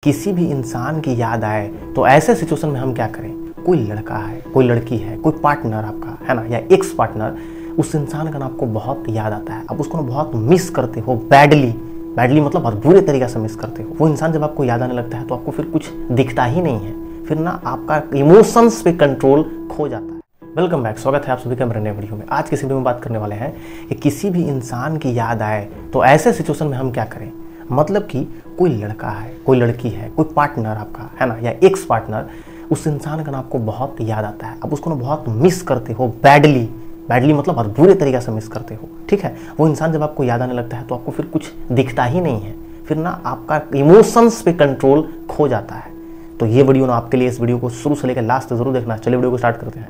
किसी भी इंसान की याद आए तो ऐसे सिचुएशन में हम क्या करें। कोई लड़का है, कोई लड़की है, कोई पार्टनर आपका है ना, या एक्स पार्टनर, उस इंसान का ना आपको बहुत याद आता है, आप उसको ना बहुत मिस करते हो, बैडली मतलब बहुत बुरे तरीके से मिस करते हो। वो इंसान जब आपको याद आने लगता है तो आपको फिर कुछ दिखता ही नहीं है, फिर ना आपका इमोशंस पे कंट्रोल खो जाता है। वेलकम बैक, स्वागत है आप सभी का मेरे नए वीडियो में। आज की वीडियो में बात करने वाले हैं कि किसी भी इंसान की याद आए तो ऐसे सिचुएशन में हम क्या करें। मतलब कि कोई लड़का है, कोई लड़की है, कोई पार्टनर आपका है ना, या एक्स पार्टनर, उस इंसान का ना आपको बहुत याद आता है, आप उसको ना बहुत मिस करते हो, बैडली मतलब बहुत बुरे तरीके से मिस करते हो। ठीक है, वो इंसान जब आपको याद आने लगता है तो आपको फिर कुछ दिखता ही नहीं है, फिर ना आपका इमोशंस पे कंट्रोल खो जाता है। तो ये वीडियो ना आपके लिए, इस वीडियो को शुरू से लेकर लास्ट तक जरूर देखना। चलिए वीडियो को स्टार्ट करते हैं।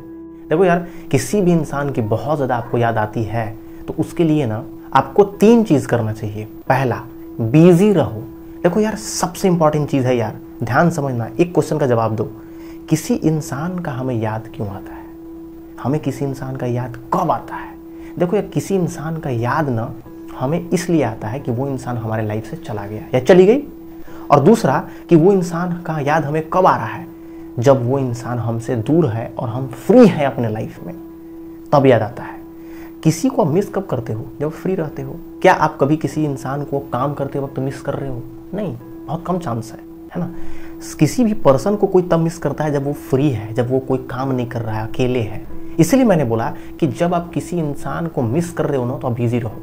देखो यार, किसी भी इंसान की बहुत ज़्यादा आपको याद आती है तो उसके लिए ना आपको 3 चीज़ करना चाहिए। पहला, बिजी रहो। देखो यार, सबसे इंपॉर्टेंट चीज़ है यार, ध्यान समझना, एक क्वेश्चन का जवाब दो। किसी इंसान का हमें याद क्यों आता है? हमें किसी इंसान का याद कब आता है? देखो यार, किसी इंसान का याद ना हमें इसलिए आता है कि वो इंसान हमारे लाइफ से चला गया या चली गई, और दूसरा कि वो इंसान का याद हमें कब आ रहा है, जब वो इंसान हमसे दूर है और हम फ्री हैं अपने लाइफ में, तब याद आता है। किसी को मिस कब करते हो? जब फ्री रहते हो। क्या आप कभी किसी इंसान को काम करते वक्त मिस कर रहे हो? नहीं, बहुत कम चांस है ना। किसी भी पर्सन को कोई तब मिस करता है जब वो फ्री है, जब वो कोई काम नहीं कर रहा है, अकेले है। इसीलिए मैंने बोला कि जब आप किसी इंसान को मिस कर रहे हो ना तो आप बिजी रहो,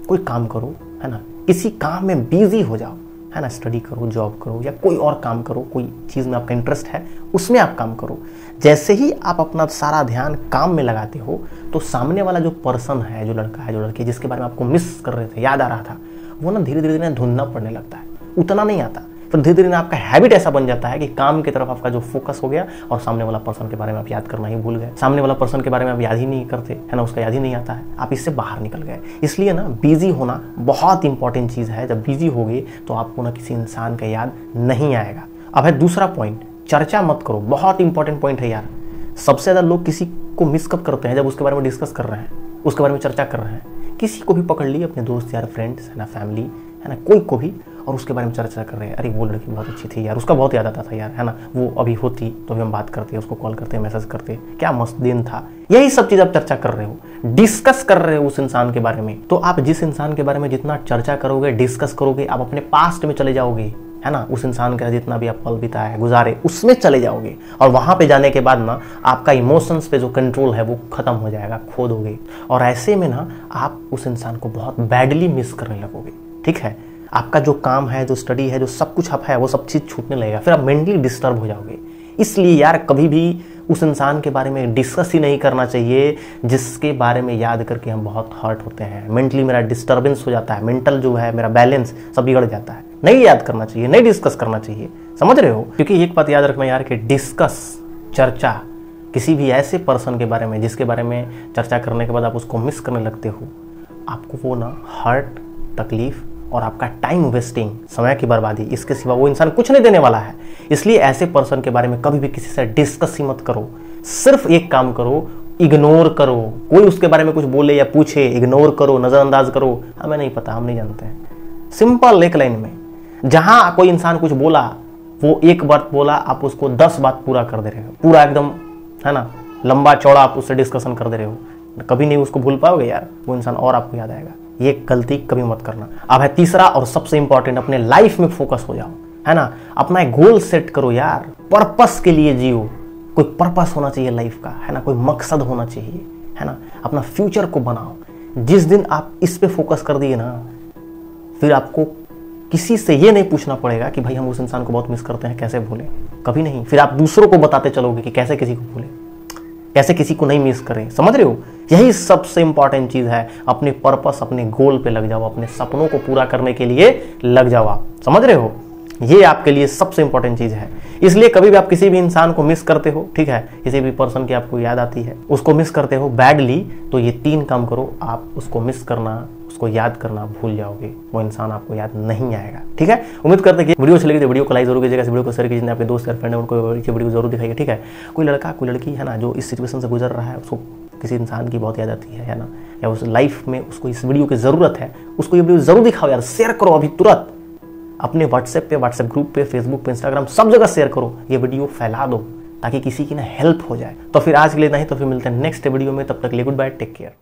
कोई काम करो, है ना, किसी काम में बिजी हो जाओ, है ना, स्टडी करो, जॉब करो, या कोई और काम करो, कोई चीज़ में आपका इंटरेस्ट है उसमें आप काम करो। जैसे ही आप अपना सारा ध्यान काम में लगाते हो तो सामने वाला जो पर्सन है, जो लड़का है, जो लड़की, जिसके बारे में आपको मिस कर रहे थे, याद आ रहा था, वो ना धीरे धीरे धुंधला पड़ने लगता है, उतना नहीं आता। फिर धीरे धीरे आपका हैबिट ऐसा बन जाता है कि काम की तरफ आपका जो फोकस हो गया और सामने वाला पर्सन के बारे में आप याद करना ही भूल गए। सामने वाला पर्सन के बारे में आप याद ही नहीं करते, है ना, उसका याद ही नहीं आता है, आप इससे बाहर निकल गए। इसलिए ना बिजी होना बहुत इंपॉर्टेंट चीज़ है। जब बिजी होगे तो आपको ना किसी इंसान का याद नहीं आएगा। अब है दूसरा पॉइंट, चर्चा मत करो। बहुत इंपॉर्टेंट पॉइंट है यार। सबसे ज़्यादा लोग किसी को मिस कब करते हैं? जब उसके बारे में डिस्कस कर रहे हैं, उसके बारे में चर्चा कर रहे हैं। किसी को भी पकड़ लिए, अपने दोस्त यार, फ्रेंड्स, है ना, फैमिली, है ना, कोई को भी, और उसके बारे में चर्चा कर रहे हैं। अरे वो लड़की बहुत अच्छी थी यार, उसका बहुत याद आता था यार, है ना, वो अभी होती तो भी हम बात करते, उसको कॉल करते, मैसेज करते, क्या मस्त दिन था। यही सब चीज़ आप चर्चा कर रहे हो, डिस्कस कर रहे हो उस इंसान के बारे में। तो आप जिस इंसान के बारे में जितना चर्चा करोगे, डिस्कस करोगे, आप अपने पास्ट में चले जाओगे, है ना, उस इंसान का जितना भी आप पल बिताए, गुजारे, उसमें चले जाओगे। और वहां पे जाने के बाद ना आपका इमोशंस पे जो कंट्रोल है वो खत्म हो जाएगा, खो दोगे। और ऐसे में ना आप उस इंसान को बहुत बैडली मिस करने लगोगे। ठीक है, आपका जो काम है, जो स्टडी है, जो सब कुछ आप है, वो सब चीज़ छूटने लगेगा, फिर आप मेंटली डिस्टर्ब हो जाओगे। इसलिए यार, कभी भी उस इंसान के बारे में डिस्कस ही नहीं करना चाहिए जिसके बारे में याद करके हम बहुत हर्ट होते हैं। मेंटली मेरा डिस्टर्बेंस हो जाता है, मेंटल जो है मेरा बैलेंस सब बिगड़ जाता है। नहीं याद करना चाहिए, नहीं डिस्कस करना चाहिए, समझ रहे हो? क्योंकि एक बात याद रखना यार कि डिस्कस, चर्चा किसी भी ऐसे पर्सन के बारे में जिसके बारे में चर्चा करने के बाद आप उसको मिस करने लगते हो, आपको वो ना हर्ट, तकलीफ और आपका टाइम वेस्टिंग, समय की बर्बादी, इसके सिवा वो इंसान कुछ नहीं देने वाला है। इसलिए ऐसे पर्सन के बारे में कभी भी किसी से डिस्कस ही मत करो। सिर्फ एक काम करो, इग्नोर करो। कोई उसके बारे में कुछ बोले या पूछे, इग्नोर करो, नजरअंदाज करो, हमें नहीं पता, हम नहीं जानते हैं। सिंपल एक लाइन में, जहां कोई इंसान कुछ बोला, वो एक बात बोला, आप उसको 10 बात पूरा कर दे रहे हो, पूरा एकदम, है ना, लंबा चौड़ा आप उससे डिस्कशन कर दे रहे हो। कभी नहीं उसको भूल पाओगे यार, वो इंसान और आपको याद आएगा। ये गलती कभी मत करना। अब है तीसरा और सबसे इंपॉर्टेंट, अपने लाइफ में फोकस हो जाओ, है ना, अपना एक गोल सेट करो यार, पर्पस के लिए जियो। कोई पर्पस होना चाहिए लाइफ का, है ना, कोई मकसद होना चाहिए, है ना, अपना फ्यूचर को बनाओ। जिस दिन आप इस पे फोकस कर दिए ना, फिर आपको किसी से ये नहीं पूछना पड़ेगा कि भाई हम उस इंसान को बहुत मिस करते हैं, कैसे भूलें। कभी नहीं। फिर आप दूसरों को बताते चलोगे कि कैसे किसी को भूलें, कैसे किसी को नहीं मिस करें। समझ रहे हो? यही सबसे इंपॉर्टेंट चीज है। अपने पर्पस, अपने गोल पे लग जाओ, अपने सपनों को पूरा करने के लिए लग जाओ आप। समझ रहे हो? ये आपके लिए सबसे इंपॉर्टेंट चीज है। इसलिए कभी भी आप किसी भी इंसान को मिस करते हो, ठीक है, किसी भी पर्सन की आपको याद आती है, उसको मिस करते हो बैडली, तो ये 3 काम करो। आप उसको मिस करना, उसको याद करना भूल जाओगे, वो इंसान आपको याद नहीं आएगा। ठीक है, उम्मीद करते हैं कि वीडियो अच्छी लगी तो वीडियो को लाइक जरूर कीजिएगा, इस वीडियो को शेयर कीजिए, आपके दोस्त या फ्रेंड है उनको वीडियो जरूर दिखाइए। ठीक है, कोई लड़का, कोई लड़की, है ना, जो इस सिचुएशन से गुजर रहा है, उसको किसी इंसान की बहुत याद आती है ना, या उस लाइफ में उसको इस वीडियो की जरूरत है, उसको ये वीडियो जरूर दिखाओ यार, शेयर करो अभी तुरंत। अपने व्हाट्सएप पे, व्हाट्सएप ग्रुप पे, फेसबुक पे, इंस्टाग्राम, सब जगह शेयर करो, ये वीडियो फैला दो ताकि किसी की ना हेल्प हो जाए। तो फिर आज के लिए नहीं, तो फिर मिलते हैं नेक्स्ट वीडियो में। तब तक के लिए गुड बाय, टेक केयर।